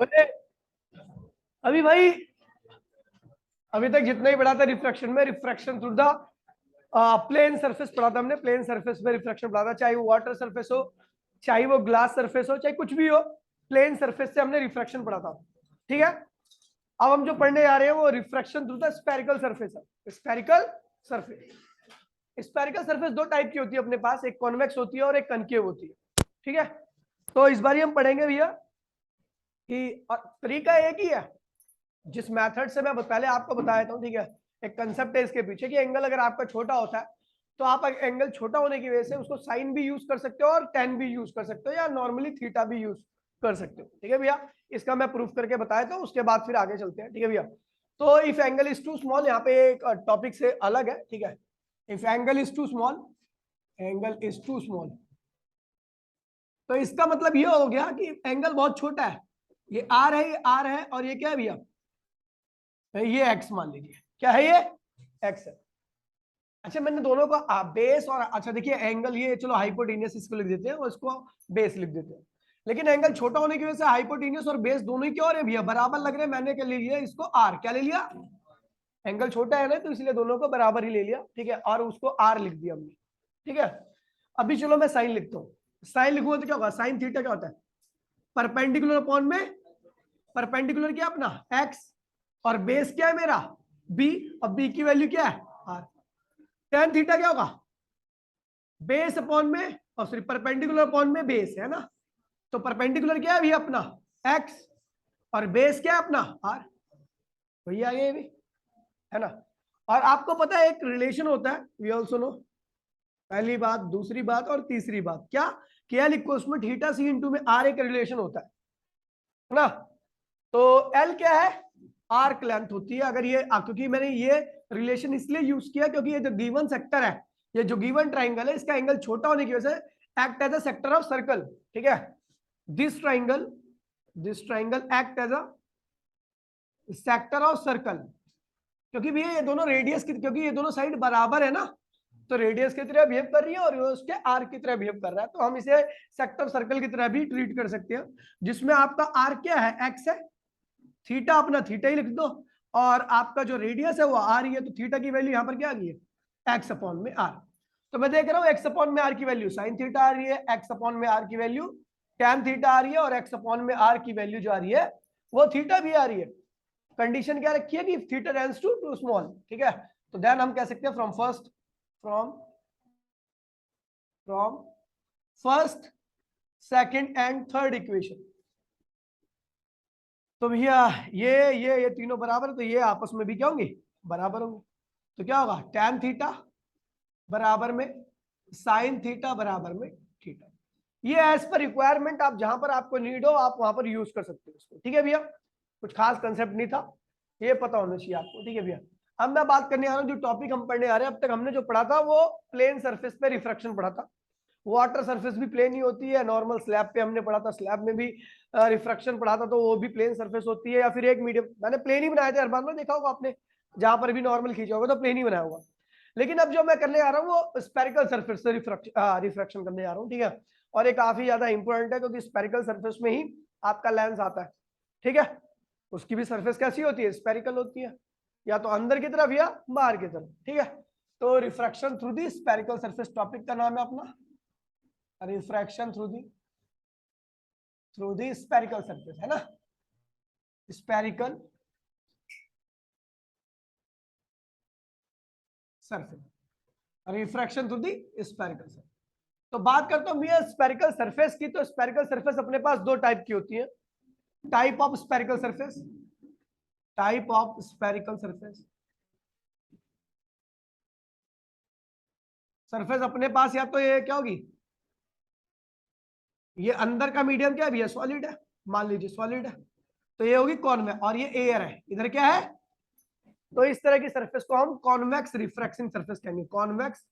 बोले अभी भाई, अभी तक जितना ही पढ़ा था रिफ्रैक्शन में, refraction through the plane surface पढ़ा था हमने। प्लेन सरफेस में रिफ्रैक्शन पढ़ा था, चाहे वो वाटर सरफेस हो, चाहे वो ग्लास सरफेस हो, चाहे कुछ भी हो, प्लेन सरफेस से हमने रिफ्रैक्शन पढ़ा था। ठीक है, अब हम जो पढ़ने जा रहे हैं वो refraction through the spherical surface है। स्फेरिकल सरफेस, स्फेरिकल सरफेस दो टाइप की होती है अपने पास, एक कॉन्वेक्स होती है और एक कनकेव होती है। ठीक है, तो इस बार हम पढ़ेंगे भैया कि तरीका एक ही है जिस मेथड से मैं पहले आपको बताया था। ठीक है, एक कंसेप्ट है इसके पीछे कि एंगल अगर आपका छोटा होता है तो आप एंगल छोटा होने की वजह से उसको साइन भी यूज कर सकते हो और टेन भी यूज कर सकते हो या नॉर्मली थीटा भी यूज कर सकते हो। ठीक है भैया, इसका मैं प्रूफ करके बताया था, उसके बाद फिर आगे चलते हैं। ठीक है भैया, तो if angle is too small, यहाँ पे एक टॉपिक से अलग है। ठीक है, if angle is too small, angle is too small, तो इसका मतलब ये हो गया कि एंगल बहुत छोटा है। ये आर है, ये आर है, और ये क्या है भैया, ये एक्स मान लीजिए। क्या है ये, एक्स है। अच्छा, मैंने दोनों का बेस और, अच्छा देखिए एंगल ये, चलो हाइपोटेनियस इसको लिख देते हैं और इसको बेस लिख देते हैं। लेकिन एंगल छोटा होने की वजह से हाइपोटेनियस और बेस दोनों ही क्या हो रहे हैं भैया, बराबर लग रहे हैं। मैंने क्या ले लिया इसको, आर। क्या ले लिया, एंगल छोटा है ना, तो इसलिए दोनों को बराबर ही ले लिया। ठीक है, और उसको आर लिख दिया हमने। ठीक है, अभी चलो मैं साइन लिखता हूँ। साइन लिखूंगा तो क्या होगा, साइन थीटा क्या होता है, परपेंडिकुलर अपॉन में, परपेंडिकुलर क्या अपना एक्स, और बेस क्या है मेरा बी, और बी की वैल्यू क्या है आर। टेन थीटा क्या होगा, बेस अपॉन में, और सॉरी परपेंडिकुलर अपॉन में बेस है ना, तो परपेंडिकुलर क्या है भी अपना एक्स, और बेस क्या है अपना आर। वही आ गया भी, है ना। और आपको पता है एक रिलेशन होता है, वी ऑल्सो नो, पहली बात, दूसरी बात और तीसरी बात क्या, कि एल इक्वल्स में थीटा सी इंटू में आर एक रिलेशन होता है ना। तो एल क्या है, आर्क लेंथ होती है। अगर ये क्योंकि मैंने ये रिलेशन इसलिए यूज किया क्योंकि ये जो गिवन सेक्टर है, ये जो गिवन ट्राइंगल है, इसका एंगल छोटा होने की वजह से act as a sector of circle. ठीक है, this triangle, this triangle act as a sector of circle, क्योंकि भैया ये दोनों रेडियस की, क्योंकि ये दोनों साइड बराबर है ना, तो रेडियस की तरह बिहेव कर रही है और उसके आर की तरह बिहेव कर रहा है, तो हम इसे सेक्टर सर्कल की तरह भी ट्रीट कर सकते हैं, जिसमें आपका आर क्या है, एक्स है, थीटा अपना थीटा ही लिख दो, और आपका जो रेडियस है वो आर ही है, तो थीटा की वैल्यू यहाँ पर क्या आ गई है, एक्स अपॉन में आर। तो मैं देख रहा हूँ एक्स अपॉन में आर की वैल्यू साइन थीटा आ रही है, एक्स अपॉन में आर की वैल्यू टैन थीटा आ रही है, और एक्स अपॉन में आर की वैल्यू जो आ रही है वो थीटा भी आ रही है। कंडीशन क्या रखी है कि theta tends to too small. ठीक है, तो देन हम कह सकते हैं from first, from from first, second and third equation, तो भैया ये तीनों बराबर है, तो ये आपस में भी क्या होंगे, बराबर होंगे। तो क्या होगा, टैन थीटा बराबर में साइन थीटा बराबर में थीटा। ये एज पर रिक्वायरमेंट, आप जहां पर आपको नीड हो आप वहां पर यूज कर सकते हो इसको। ठीक है भैया, कुछ खास कंसेप्ट नहीं था, ये पता होना चाहिए आपको। ठीक है भैया, अब मैं बात करने आ रहा हूँ, जो टॉपिक हम पढ़ने आ रहे हैं, अब तक हमने जो पढ़ा था वो प्लेन सरफेस पे रिफ्रैक्शन पढ़ा था। वाटर सरफेस भी प्लेन ही होती है, नॉर्मल स्लैब पे हमने पढ़ा था, स्लैब में भी रिफ्रैक्शन पढ़ा था, तो वो भी प्लेन सरफेस होती है, या फिर एक मीडियम, मैंने प्लेन ही बनाए थे हर बार में, देखा होगा आपने, जहां पर भी नॉर्मल खींचा होगा तो प्लेन ही बनाया होगा। लेकिन अब जो मैं करने आ रहा हूँ वो स्पेरिकल सरफेस से रिफ्रैक्शन करने जा रहा हूँ। ठीक है, और ये काफी ज्यादा इंपॉर्टेंट है क्योंकि स्पेरिकल सरफेस में ही आपका लेंस आता है। ठीक है, उसकी भी सरफेस कैसी होती है, स्पेरिकल होती है, या तो अंदर की तरफ या बाहर की तरफ। ठीक है, तो refraction through the spherical surface topic का नाम है अपना refraction through the spherical surface, है ना, spherical surface, refraction through the spherical surface. तो बात करता हूं भैया स्पेरिकल सरफेस की, तो स्पेरिकल सरफेस अपने पास दो टाइप की होती है। Type of spherical surface, type of spherical surface, surface अपने पास या तो ये क्या होगी, ये अंदर का मीडियम क्या है भैया, सॉलिड है, मान लीजिए सॉलिड है, तो ये होगी कॉन्वेक्स, और ये एयर है, इधर क्या है, तो इस तरह की सरफेस को हम कॉन्वेक्स रिफ्रैक्टिंग सरफेस कहेंगे, कॉन्वेक्स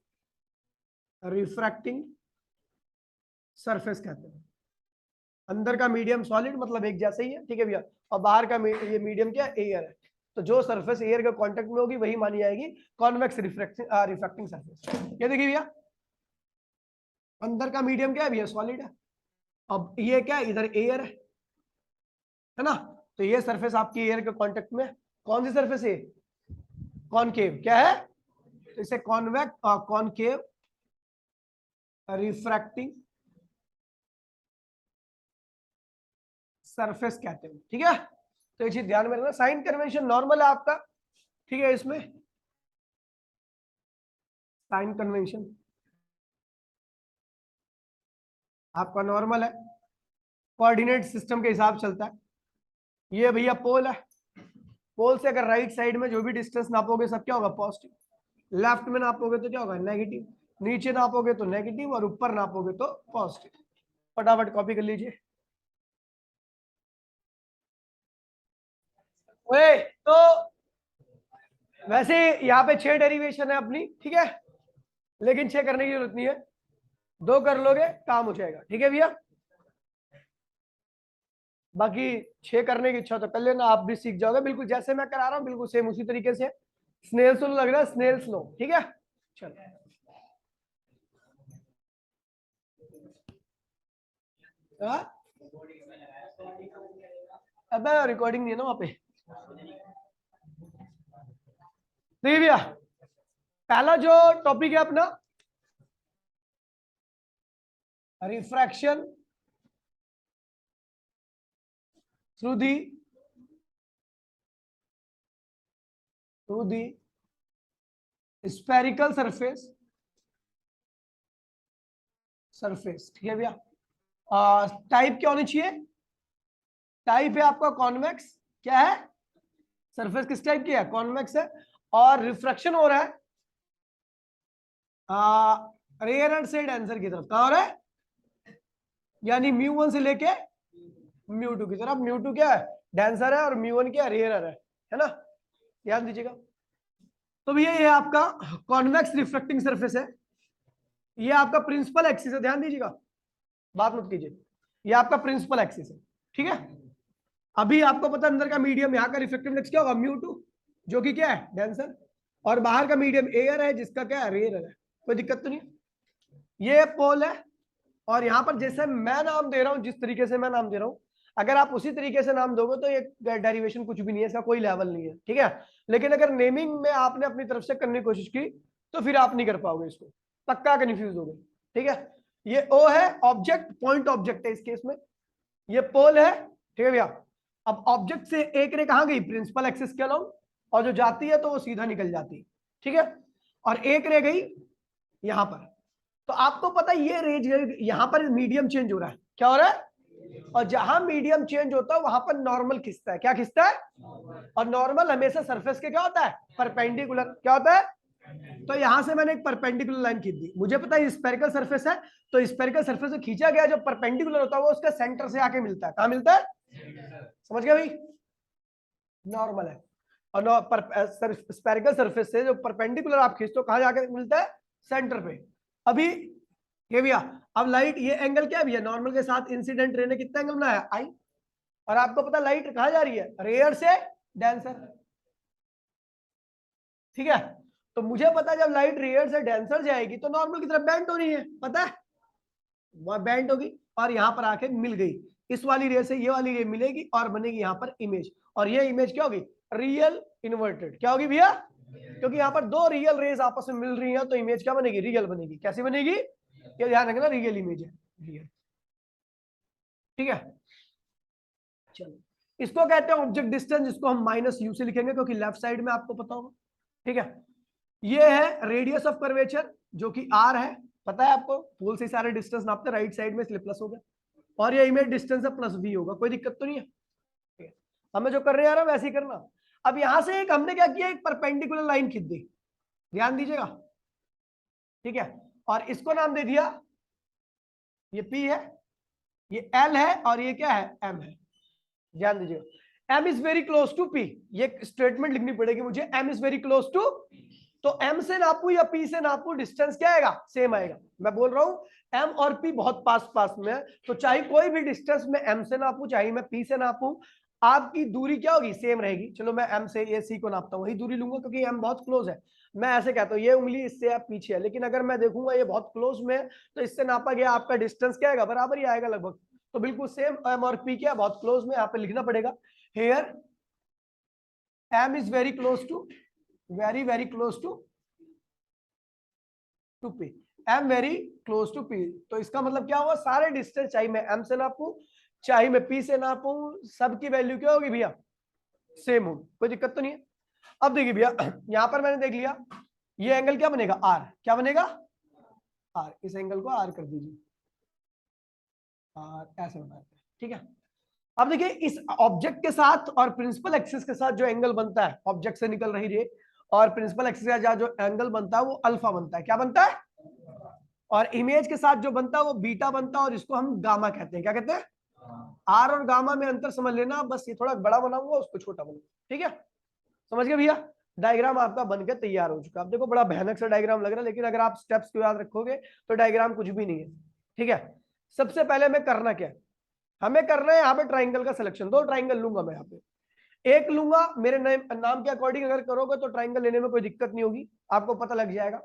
रिफ्रैक्टिंग सरफेस कहते हैं। अंदर का मीडियम सॉलिड मतलब एक जैसा ही है, ठीक है भैया, और बाहर का ये मीडियम क्या है, एयर है, तो जो सरफेस एयर के कांटेक्ट में होगी वही मानी जाएगी कॉन्वेक्स रिफ्रैक्टिंग सरफेस। ये देखिए भैया, अंदर का मीडियम क्या है भैया, सॉलिड है, अब ये क्या है, इधर एयर है है ना। तो ये सरफेस आपकी एयर के कांटेक्ट में, कौन सी सरफेस है, कॉनकेव, क्या है, तो इसे कॉन्वेक्स कॉनकेव रिफ्रैक्टिंग सरफेस कहते हैं, ठीक है। तो ये चीज ध्यान में रखना, साइन कन्वेंशन नॉर्मल है आपका, ठीक है, इसमें साइन कन्वेंशन आपका नॉर्मल है, कोऑर्डिनेट सिस्टम के हिसाब चलता है। ये भैया पोल है, पोल से अगर राइट साइड में जो भी डिस्टेंस नापोगे सब क्या होगा, पॉजिटिव, लेफ्ट में नापोगे तो क्या होगा, नेगेटिव, नीचे नापोगे तो नेगेटिव और ऊपर नापोगे तो पॉजिटिव। फटाफट कॉपी कर लीजिए। ओए तो वैसे यहाँ पे 6 डेरिवेशन है अपनी, ठीक है, लेकिन 6 करने की जरूरत नहीं है, 2 कर लोगे काम हो जाएगा, ठीक है भैया। बाकी 6 करने की इच्छा तो कर लेना, आप भी सीख जाओगे बिल्कुल जैसे मैं करा रहा हूँ, बिल्कुल सेम उसी तरीके से। स्नेल स्लो लग रहा है, स्नेल स्लो, ठीक है। चलो अबे रिकॉर्डिंग नहीं है ना वहां पे। देखिए भैया, पहला जो टॉपिक है अपना, refraction through the spherical surface, ठीक है भैया। टाइप क्या होनी चाहिए, टाइप है आपका कॉन्वेक्स, क्या है, सरफेस किस टाइप की है, कॉन्वेक्स है, और रिफ्रैक्शन हो रहा है रेयर से डेंसर की तरफ, कहां हो रहा है, यानी म्यू1 से लेके म्यू2 की तरफ। म्यू2 क्या है, डेंसर है, और म्यू1 क्या है, रेयर है ना, ध्यान दीजिएगा। तो भैया ये आपका कॉन्वेक्स रिफ्लेक्टिंग सरफेस है, ये आपका प्रिंसिपल एक्सिस है, ध्यान दीजिएगा, बात मत कीजिए, ये आपका प्रिंसिपल एक्सिस है, ठीक है। अभी आपको पता अंदर का मीडियम, यहाँ का रिफ्लेक्टिव इंडेक्स क्या होगा, म्यू2, जो कि क्या है, डेंसर, और बाहर का मीडियम एयर है जिसका क्या है, रेयर है, कोई दिक्कत तो नहीं। ये पोल है, और यहां पर जैसे मैं नाम दे रहा हूं, जिस तरीके से मैं नाम दे रहा हूं, अगर आप उसी तरीके से नाम दोगे तो ये डेरिवेशन कुछ भी नहीं है, इसका कोई लेवल नहीं है, ठीक है। लेकिन अगर नेमिंग में आपने अपनी तरफ से करने की कोशिश की तो फिर आप नहीं कर पाओगे इसको, पक्का कंफ्यूज हो गए, ठीक है। ये ओ है, ऑब्जेक्ट, पॉइंट ऑब्जेक्ट है इस केस में, ये पोल है, ठीक है भैया। अब ऑब्जेक्ट से एक रे कहां गई, प्रिंसिपल एक्सिस के अलोंग, और जो जाती है तो वो सीधा निकल जाती है, ठीक है, और एक रे गई यहां पर। तो आपको पता है ये रेंज, यहां पर मीडियम चेंज हो रहा है, क्या हो रहा है, और जहां मीडियम चेंज होता है वहां पर नॉर्मल खिंचता है, क्या खिंचता है, और नॉर्मल हमेशा सरफेस के क्या होता है, परपेंडिकुलर, क्या होता है। तो यहां से मैंने एक परपेंडिकुलर लाइन खींच दी, मुझे पता है स्फेरिकल सरफेस है, तो स्फेरिकल सरफेस से खींचा गया जो परपेंडिकुलर होता है वो उसके सेंटर से आके मिलता है, कहां मिलता है, समझ गया भाई, नॉर्मल है। और स्फेरिकल सरफेस से जो परपेंडिकुलर आप खींचते हो कहां जाके मिलता है, सेंटर पे। अभी ये भैया, अब लाइट, ये एंगल क्या है भैया, नॉर्मल के साथ इंसिडेंट रे ने कितना एंगल बनाया, आई, और आपको पता लाइट कहां जा रही है, रेयर से डेंसर, ठीक है। तो मुझे पता है जब लाइट रेयर से डेंसर जाएगी तो नॉर्मल की तरफ बेंड हो रही है, पता है, वह बेंड होगी और यहां पर आके मिल गई, इस वाली रे से ये वाली रे मिलेगी और बनेगी यहां पर इमेज, और ये इमेज क्या होगी, रियल इन्वर्टेड, क्या होगी भैया, क्योंकि यहाँ पर 2 रियल रेज आपस में मिल रही हैं तो इमेज क्या बनेगी, रियल बनेगी, कैसी बनेगी, ये ध्यान रखना, रियल इमेज है, रियल, ठीक है। चलो, इसको कहते हैं ऑब्जेक्ट डिस्टेंस, जिसको हम माइनस यू से लिखेंगे क्योंकि लेफ्ट साइड में आपको पता होगा, ठीक है। ये है रेडियस ऑफ कर्वेचर जो कि आर है, पता है आपको, पोल से सारे डिस्टेंस नापते, राइट साइड में इसलिए प्लस हो गया, और ये इमेज डिस्टेंस है प्लस भी होगा, कोई दिक्कत तो नहीं है, ठीक है। हमें जो कर रहे हैं वैसे ही करना। अब यहां से एक हमने क्या किया, एक परपेंडिकुलर लाइन खींच दी, ध्यान दीजिएगा, ठीक है, और इसको नाम दे दिया, ये P है, ये L है, और ये क्या है, M है, ध्यान दीजिएगा। M is very close to P, ये स्टेटमेंट लिखनी पड़ेगी मुझे, M is very close to, तो M से नापू या P से नापू डिस्टेंस क्या आएगा, सेम आएगा। मैं बोल रहा हूं M और P बहुत पास पास में है, तो चाहे कोई भी डिस्टेंस में M से नापू चाहे मैं P से नापू, आपकी दूरी क्या होगी, सेम रहेगी। चलो मैं M से ये C को नापता हूँ, वही दूरी लूंगा क्योंकि M बहुत क्लोज है, मैं ऐसे कहता हूँ ये उंगली इससे आप पीछे है, लेकिन अगर मैं देखूंगा ये बहुत क्लोज में है तो इससे नापा गया आपका डिस्टेंस क्या आएगा, बराबर ही आएगा लगभग, तो बिल्कुल सेम एम और पी क्या बहुत क्लोज में, यहाँ पे लिखना पड़ेगा here M is very close to, very very close to P, M very close to P. तो इसका मतलब क्या हुआ, सारे डिस्टेंस चाहे मैं एम से नापूं चाहे मैं पी से नापूं, सबकी वैल्यू क्या होगी भैया, सेम होगी, कोई दिक्कत तो नहीं है। अब देखिए भैया यहां पर मैंने देख लिया ये एंगल क्या बनेगा, आर, क्या बनेगा आर, इस एंगल को आर कर दीजिए, आर ऐसे बना देते हैं, ठीक है। अब देखिए इस ऑब्जेक्ट के साथ और प्रिंसिपल एक्सिस के साथ जो एंगल बनता है, ऑब्जेक्ट से निकल रही रे और प्रिंसिपल एक्सिस के साथ जो एंगल बनता है वो अल्फा बनता है, क्या बनता है, और इमेज के साथ जो बनता है वो बीटा बनता है, और इसको हम गामा कहते हैं, क्या कहते हैं, आर और गामा में अंतर समझ लेना, बस ये थोड़ा बड़ा बनाऊंगा उसको छोटा बनाऊंगा, ठीक है, समझ गए भैया। डायग्राम आपका बनकर तैयार हो चुका है। अब देखो बड़ा भयानक सा डायग्राम लग रहा है, लेकिन अगर आप स्टेप्स को याद रखोगे तो डायग्राम कुछ भी नहीं है, ठीक है। सबसे पहले हमें करना क्या है, हमें करना है यहाँ पे ट्राइंगल का सिलेक्शन, दो ट्राइंगल लूंगा मैं यहाँ पे, एक लूंगा मेरे नाम के अकॉर्डिंग अगर करोगे तो ट्राइंगल लेने में कोई दिक्कत नहीं होगी, आपको पता लग जाएगा,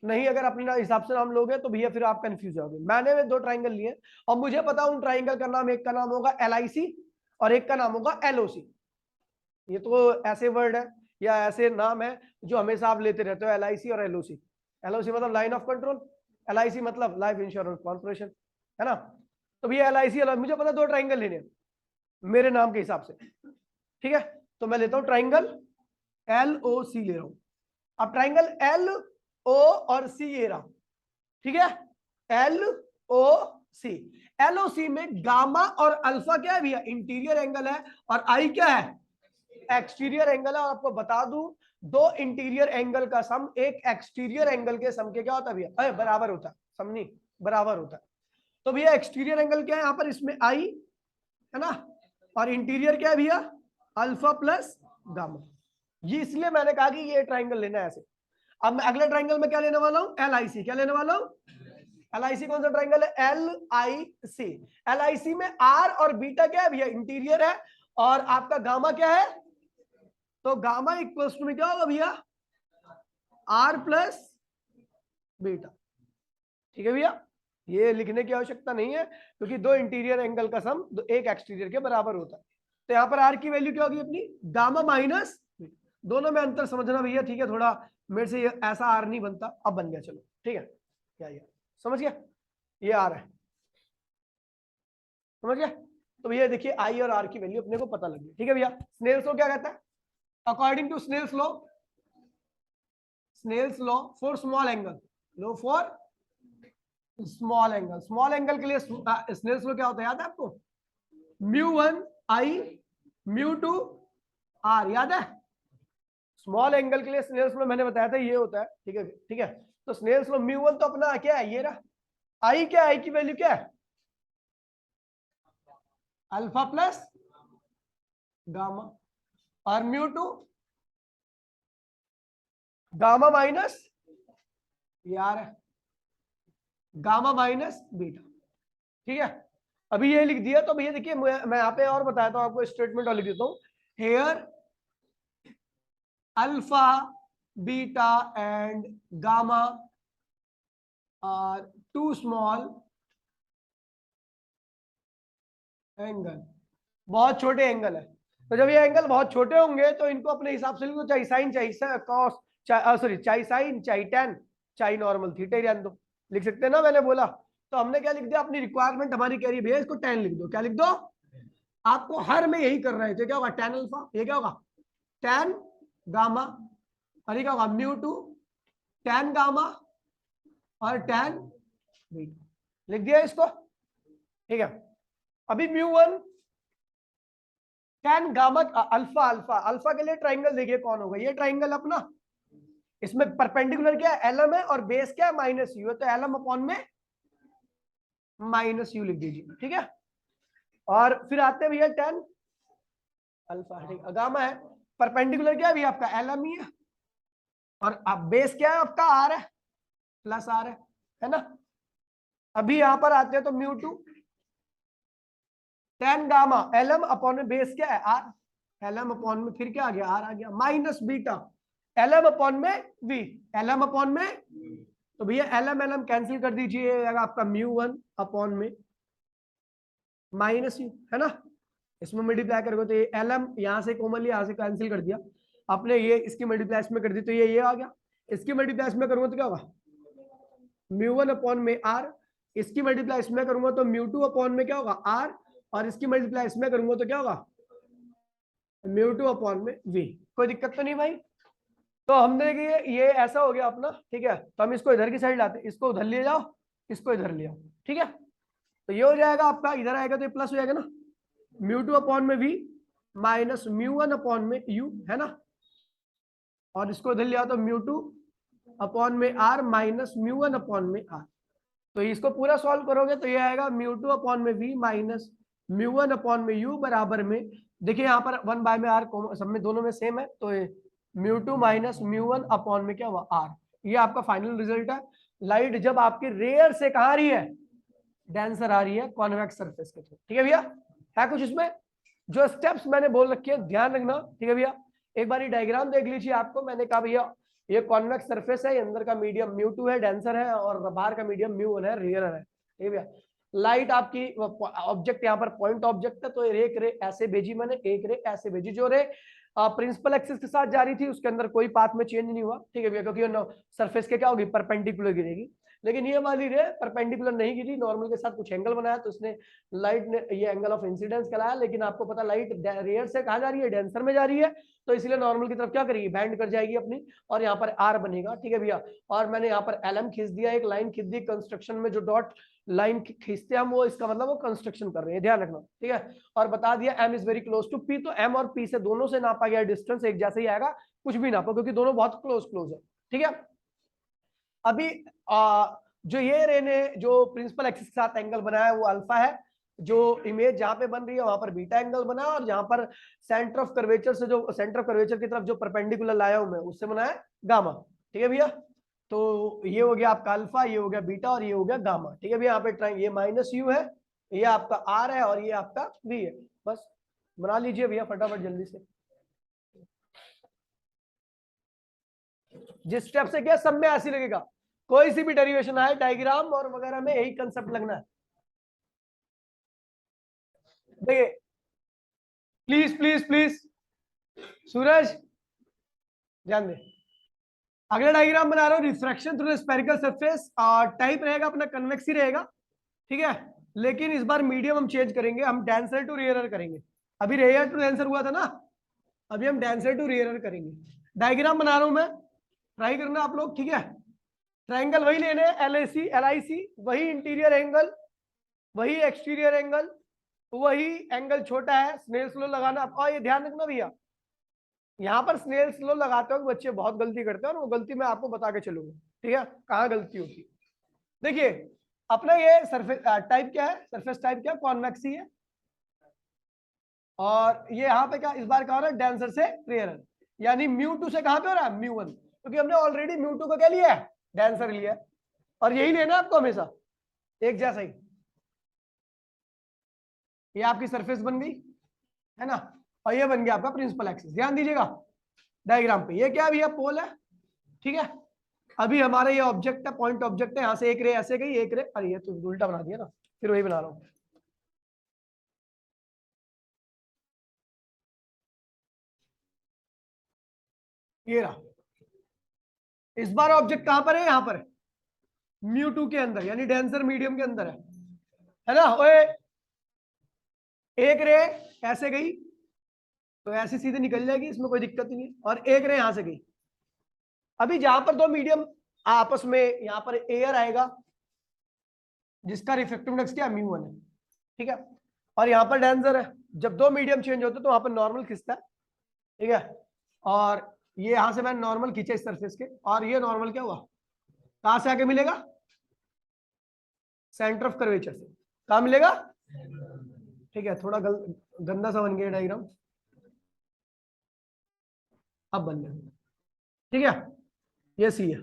नहीं अगर अपने हिसाब से नाम लोगे तो भैया फिर आप कंफ्यूज होगे। मैंने दो ट्राइंगल लिए और मुझे पता उन ट्राइंगल का नाम, एक का नाम होगा LIC और एक का नाम होगा LOC। ये तो ऐसे वर्ड है या ऐसे नाम है जो हमेशा आप लेते रहते हो, LIC और LOC। LOC मतलब लाइन ऑफ कंट्रोल, LIC मतलब लाइफ इंश्योरेंस कॉर्पोरेशन, है ना। तो भैया LIC मुझे पता दो ट्राइंगल लेने मेरे नाम के हिसाब से, ठीक है। तो मैं लेता हूं ट्राइंगल LOC ले रहा हूं। अब ट्राइंगल LO और C ले रहा हूं, ठीक है, LOC। LOC में गामा और अल्फा क्या है भैया, इंटीरियर एंगल है, और आई क्या है, एक्सटीरियर एंगल है। और आपको बता दूं दो इंटीरियर एंगल का सम एक एक्सटीरियर एंगल के सम के क्या होता है भैया, अरे बराबर होता है, सम नहीं बराबर होता है। तो भैया एक्सटीरियर एंगल क्या है यहाँ पर, इसमें आई है ना, और इंटीरियर क्या है भैया, अल्फा प्लस गामा। ये इसलिए मैंने कहा कि ये ट्राइंगल लेना है ऐसे। अब मैं अगले ट्राइंगल में क्या लेने वाला हूं, LIC, क्या लेने वाला हूं, LIC कौन सा ट्राइंगल है, LIC। LIC में आर और बीटा क्या है भैया, इंटीरियर है, और आपका गामा क्या है, तो गामा इक्वल्स टू में क्या होगा भैया, आर प्लस बीटा, ठीक है भैया। ये लिखने की आवश्यकता नहीं है क्योंकि दो इंटीरियर एंगल का सम एक एक्सटीरियर के बराबर होता है। तो यहाँ पर आर की वैल्यू क्या होगी अपनी, गामा माइनस, दोनों में अंतर समझना भैया, ठीक है, थोड़ा मेरे से ऐसा आर नहीं बनता, अब बन गया, चलो ठीक है, क्या ये समझ गया, ये आर है, समझ गया। तो भैया देखिए आई और आर की वैल्यू अपने को पता लग गई, ठीक है भैया। स्नेल्स लॉ क्या कहता है, according to Snell's law, Snell's law for small angle, law for small angle, small angle के लिए स्नेल्स लॉ क्या होता है याद है आपको, μ1 आई μ2 आर, याद है। स्मॉल एंगल के लिए स्नेल्स लॉ मैंने बताया था ये होता है, ठीक है ठीक है। तो स्नेल्स लॉ μ1 तो अपना क्या है, ये रहा, आई क्या, आई की वैल्यू क्या है, अल्फा प्लस गामा, और μ2 गामा माइनस यार है, गामा माइनस बीटा, ठीक है। अभी ये लिख दिया, तो भैया देखिए मैं यहाँ पे और बताया था आपको, स्टेटमेंट और लिख देता हूँ, here alpha beta and gamma are too small angle, बहुत छोटे एंगल है। तो जब ये एंगल बहुत छोटे होंगे तो इनको अपने हिसाब से लिखो, चाहे साइन चाहे कॉस सॉरी चाहे साइन चाहे टेन चाहे नॉर्मल थीटा रहने दो, लिख सकते हैं ना, मैंने बोला। तो हमने क्या लिख दिया, अपनी रिक्वायरमेंट हमारी कह रही है भैया इसको टेन लिख दो, क्या लिख दो, आपको हर में यही कर रहे थे, क्या होगा टेन अल्फा, ये क्या होगा टेन गामा, और ये क्या होगा μ2 टेन गामा और टेन बीटा, लिख दिया इसको, ठीक है। अभी μ1 tan gamma alpha, alpha alpha के लिए ट्राइंगल देखिए कौन होगा, ये ट्राइंगल अपना, इसमें परपेंडिकुलर क्या है LM है और बेस क्या है माइनस यू है, तो LM अपॉन में माइनस यू लिख दीजिए, ठीक है। और फिर आते हैं भैया टेन अल्फा, ठीक है, गामा है, परपेंडिकुलर क्या है भैया आपका LM ही है, और अब बेस क्या है आपका आर है, प्लस आर है ना। अभी यहां पर आते हैं तो μ2 टेन गामा LM अपॉन में बेस क्या है आर, LM अपॉन में फिर क्या आ गया आर आ गया, माइनस बीटा LM अपॉन में V, LM अपॉन में, तो भैया LM LM कैंसिल कर दीजिए, आपका μ1 अपॉन में माइनस यू, है ना। इसमें मल्टीप्लाई करोगे तो ये एल एम यहाँ से कॉमन लिया, यहाँ से कैंसिल कर दिया आपने, ये इसकी मल्टीप्लाई इसमें कर दी तो ये आ गया। इसकी मल्टीप्लाई इसमें करूंगा तो क्या होगा, म्यू वन अपॉन में आर। इसकी मल्टीप्लाई इसमें करूंगा तो म्यू टू अपॉन में क्या होगा, आर। और इसकी मल्टीप्लाई इसमें करूंगा तो क्या होगा, म्यू टू अपॉन में वी। कोई दिक्कत तो नहीं भाई। तो हमने ये ऐसा हो गया अपना, ठीक है। तो हम इसको इधर की साइड लाते, इसको उधर ले जाओ, इसको इधर ले आओ, ठीक है। तो ये हो जाएगा आपका, इधर आएगा तो ये प्लस हो जाएगा ना, म्यू टू अपॉन में v minus mu one upon में यू, है ना। और इसको इधर ले आओ तो म्यू टू अपॉन में r minus mu one upon में आर। तो इसको पूरा सॉल्व करोगे तो ये आएगा म्यू टू अपॉन में v minus mu one upon में यू बराबर में, देखिए यहाँ पर वन बाय में आर सब में दोनों में सेम है, तो mu two minus mu one upon में क्या हुआ, आर। ये आपका फाइनल रिजल्ट है। लाइट जब आपकी रेयर से कहाँ आ रही है, डेंसर आ रही है कॉन्वेक्स सरफेस के थ्रू, ठीक है भैया। है कुछ इसमें जो स्टेप्स मैंने बोल रखे हैं ध्यान रखना, ठीक है भैया। एक बार ये डायग्राम देख लीजिए, आपको मैंने कहा भैया ये कॉन्वेक्स सरफेस है, अंदर का मीडियम म्यू टू है डेंसर है, और बाहर का मीडियम म्यू वन है रेयर है, ठीक है भैया। लाइट आपकी ऑब्जेक्ट यहाँ पर पॉइंट ऑब्जेक्ट है, तो एक रे ऐसे भेजी मैंने, एक रे ऐसे भेजी। जो रे प्रिंसिपल एक्सिस के साथ जा रही थी उसके अंदर कोई पाथ में चेंज नहीं हुआ, ठीक है भैया, क्योंकि सरफेस के क्या होगी, परपेंडिकुलर गिरेगी। लेकिन ये वाली रे परपेंडिकुलर नहीं गिरी, नॉर्मल के साथ कुछ एंगल बनाया, तो इसने लाइट ने ये एंगल ऑफ इंसिडेंस कहलाया। लेकिन आपको पता लाइट रेयर से कहा जा रही है, डेंसर में जा रही है, तो इसलिए नॉर्मल की तरफ क्या करेगी, बैंड कर जाएगी अपनी, और यहाँ पर आर बनेगा, ठीक है भैया। और मैंने यहाँ पर एलएम खींच दिया, एक लाइन खींच दी। कंस्ट्रक्शन में जो डॉट लाइन खींचते हैं हम, वो इसका मतलब वो कंस्ट्रक्शन कर रहे हैं, ध्यान रखना, ठीक है। और बता दिया M is very close to P, तो एम और पी से दोनों से नापा गया डिस्टेंस एक जैसे ही आएगा, कुछ भी नापो, क्योंकि दोनों बहुत क्लोज क्लोज है, ठीक है। अभी जो ये रे ने जो प्रिंसिपल एक्सिस के साथ एंगल बनाया है वो अल्फा है, जो इमेज जहां पे बन रही है वहां पर बीटा एंगल बना है, और जहां पर सेंटर ऑफ कर्वेचर से जो सेंटर ऑफ कर्वेचर की तरफ जो परपेंडिकुलर लाया हूं मैं उससे बना है गामा, ठीक है भैया। तो ये हो गया आपका अल्फा, ये हो गया बीटा, और ये हो गया गामा, ठीक है भैया। यहाँ पे ट्राइंगल ये माइनस यू है, ये आपका आर है, और ये आपका वी है। बस बना लीजिए भैया फटाफट जल्दी से। जिस स्टेप से किया सब में ऐसी लगेगा, कोई सी भी डेरिवेशन आए डायग्राम और वगैरह में यही कंसेप्ट लगना है। देखिए प्लीज प्लीज प्लीज सूरज ध्यान दे। अगला डायग्राम बना रहा हूं, refraction through spherical surface, type रहेगा अपना कन्वेक्स ही रहेगा, ठीक है। लेकिन इस बार मीडियम हम चेंज करेंगे, हम डेंसर टू रेयर करेंगे। अभी रेयर टू डेंसर हुआ था ना, अभी हम डेंसर टू रेयर करेंगे। डायग्राम बना रहा हूं मैं, ट्राई करना आप लोग, ठीक है। ट्राइंगल वही लेने हैं, LIC वही इंटीरियर एंगल, वही एक्सटीरियर एंगल, वही एंगल छोटा है, स्नेल स्लो लगाना। और ये ध्यान रखना भैया, यहाँ पर स्नेल स्लो लगाते हो बच्चे बहुत गलती करते हैं, और वो गलती मैं आपको बता के चलूंगा, ठीक है, कहाँ गलती होती है। देखिए अपना ये सरफेस टाइप क्या है, सरफेस टाइप क्या, कॉन्वेक्स ही है। और ये यहाँ पे क्या इस बार क्या हो रहा है, डेंसर से रेयर, यानी म्यू टू से कहाँ पे हो रहा है, म्यू वन, क्योंकि हमने ऑलरेडी म्यू टू को क्या लिया है, डेंसर लिया है। और यही लेना आपको हमेशा एक जैसा ही। ये आपकी सरफेस बन गई, है ना, और ये बन गया आपका प्रिंसिपल एक्सिस। ध्यान दीजिएगा डायग्राम पे, ये क्या भैया पोल है, ठीक है। अभी हमारा ये ऑब्जेक्ट है, पॉइंट ऑब्जेक्ट है, यहाँ से एक रे ऐसे गई, एक रे, अरे ये तो उल्टा बना दिया ना, फिर वही बना रहा हूँ। ये रहा, इस बार ऑब्जेक्ट कहां पर है, यहां पर है, म्यू टू के अंदर, यानी डेंसर मीडियम के अंदर है ना। ओए एक रे ऐसे गई तो ऐसे सीधे निकल जाएगी, इसमें कोई दिक्कत नहीं है, और एक रे यहां से गई। अभी जहां पर दो मीडियम आपस में, यहां पर एयर आएगा जिसका रिफ्लेक्टिव इंडेक्स क्या म्यू वन है, ठीक है। और यहाँ पर डेंसर है, जब दो मीडियम चेंज होते तो वहां पर नॉर्मल खिंचता है, ठीक है। और ये यहां से मैंने नॉर्मल खींचा इस सरफेस के, और ये नॉर्मल क्या हुआ, कहां से आके मिलेगा, सेंटर ऑफ कर्वेचर से। कहां मिलेगा, ठीक है। थोड़ा गंदा सा बन गया डायग्राम, अब बन गया, ठीक है। ये सी है,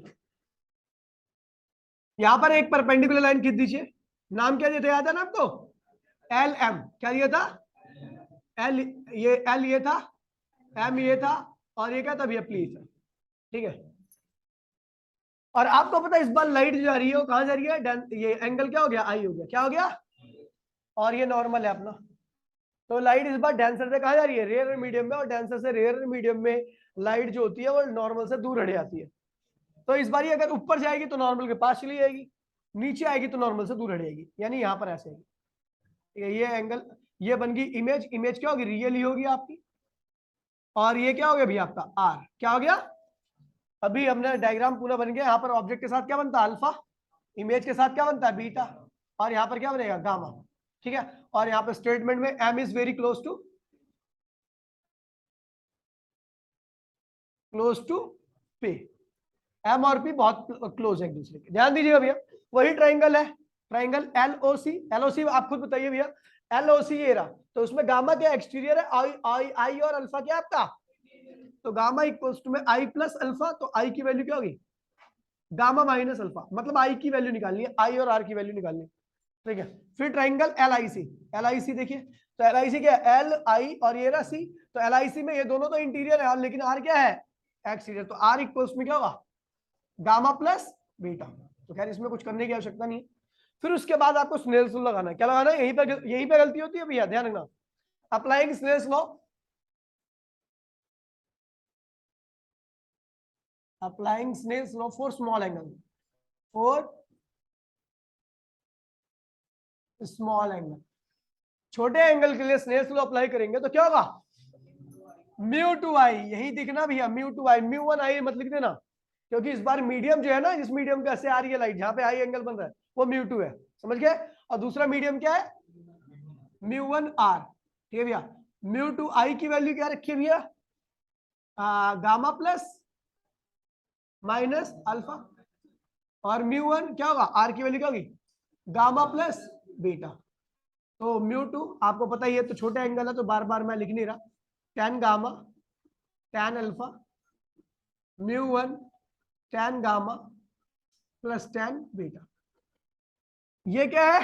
यहां पर एक परपेंडिकुलर लाइन खींच दीजिए। नाम क्या दिया था ना आपको, LM, क्या दिया था, एल, ये एल ये था, एम ये था, और ये क्या था भैया, प्लीज था, ठीक है। और आपको पता है इस बार लाइट जो जा रही है वो कहां जा रही है, ये एंगल क्या हो गया, आई हो गया, क्या हो गया, और ये नॉर्मल है अपना। तो लाइट इस बार डेंसर से कहा जा रही है रेयर मीडियम में, और डेंसर से रेयर मीडियम में लाइट जो होती है वो नॉर्मल से दूर हट जाती है। तो इस बार अगर ऊपर जाएगी तो नॉर्मल के पास चली जाएगी, नीचे आएगी तो नॉर्मल से दूर हट जाएगी, यानी यहाँ पर ऐसे आएगी। ठीक है, ये एंगल, ये बन गई इमेज। इमेज क्या होगी, रियल ही होगी आपकी। और ये क्या हो गया भैया आपका आर, क्या हो गया, अभी हमने डायग्राम पूरा बन गया। यहाँ पर ऑब्जेक्ट के साथ क्या बनता है अल्फा, इमेज के साथ क्या बनता है बीटा, और यहाँ पर क्या बनेगा गामा। ठीक है, और यहाँ पर स्टेटमेंट में M is very close to P, M और पी बहुत क्लोज है एक दूसरे के। ध्यान दीजिएगा भैया, वही ट्राइंगल है, ट्राइंगल एलओसी। एलओसी आप खुद बताइए भैया, एलओसी ये रहा, तो उसमें गामा क्या एक्सटीरियर है, आई आई आई और अल्फा क्या आपका, तो गामा इक्वल्स टू में आई प्लस अल्फा, तो आई की वैल्यू क्या होगी गामा माइनस अल्फा, मतलब आई की वैल्यू निकालनी है, आई और आर की वैल्यू निकालनी है। ठीक है, फिर triangle L I C, L I C देखिए, तो एल आई सी क्या है, एल आई और ये रहा सी, तो एल आई सी में ये दोनों तो इंटीरियर है, लेकिन आर क्या है एक्सटीरियर, तो आर इक्वल्स में क्या होगा गामा प्लस बीटा। तो खैर इसमें कुछ करने की आवश्यकता नहीं है। फिर उसके बाद आपको स्नेल्स लॉ लगाना है, क्या लगाना है, यहीं पे गलती होती है भैया, ध्यान रखना, applying Snell's law, applying Snell's law for small angle, for small angle, छोटे एंगल के लिए स्नेल्स लॉ अप्लाई करेंगे तो क्या होगा म्यू टू आई, यही दिखना भैया म्यू टू आई, म्यू वन आई मत लिख देना, क्योंकि इस बार मीडियम जो है ना, इस मीडियम का ऐसे आ रही है लाइट, जहां पे आई एंगल बन रहा है वो म्यू टू है, समझ गए। और दूसरा मीडियम क्या है म्यू वन आर। ठीक है भैया, म्यू टू आई की वैल्यू क्या रखी है भैया गामा प्लस माइनस अल्फा, और म्यू वन क्या होगा आर की वैल्यू क्या होगी गामा प्लस बीटा। तो म्यू टू आपको पता ही है, तो छोटे एंगल है तो बार बार मैं लिख नहीं रहा, tan gamma tan alpha mu one tan gamma plus tan beta. ये क्या है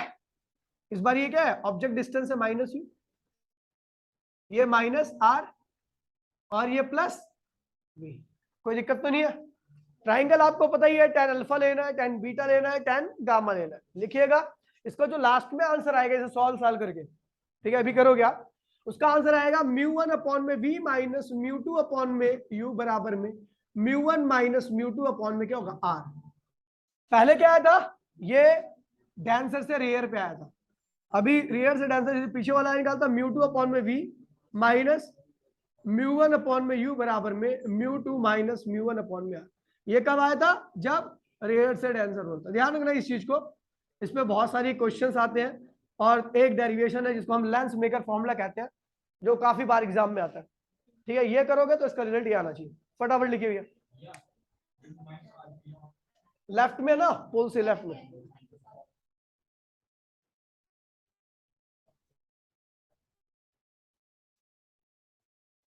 इस बार, ये क्या है ऑब्जेक्ट डिस्टेंस है माइनस यू, ये माइनस आर और ये प्लस वी, कोई दिक्कत तो नहीं है। ट्राइंगल आपको पता ही है, tan अल्फा लेना है, tan बीटा लेना है, tan गामा लेना है, लिखिएगा। इसको जो लास्ट में आंसर आएगा इसे सॉल्व करके, ठीक है अभी करोगे आप, उसका आंसर आएगा म्यू वन अपॉन में v minus mu two upon में यू बराबर में mu one minus mu two upon में क्या होगा आर। पहले क्या आया था, ये डेंसर से रेयर पे आया था, अभी रेयर से डेंसर पीछे वाला निकालता म्यू टू अपॉन में v minus mu one upon में यू बराबर में mu two minus mu one upon में आर। ये कब आया था, जब रेयर से डेंसर होता। ध्यान रखना इस चीज को, इसमें बहुत सारी क्वेश्चंस आते हैं, और एक डेरिवेशन है जिसको हम लेंस मेकर फॉर्मूला कहते हैं, जो काफी बार एग्जाम में आता है। ठीक है, ये करोगे तो इसका रिजल्ट ये आना चाहिए। फटाफट लिखिए भैया, लेफ्ट में ना, पोल से लेफ्ट में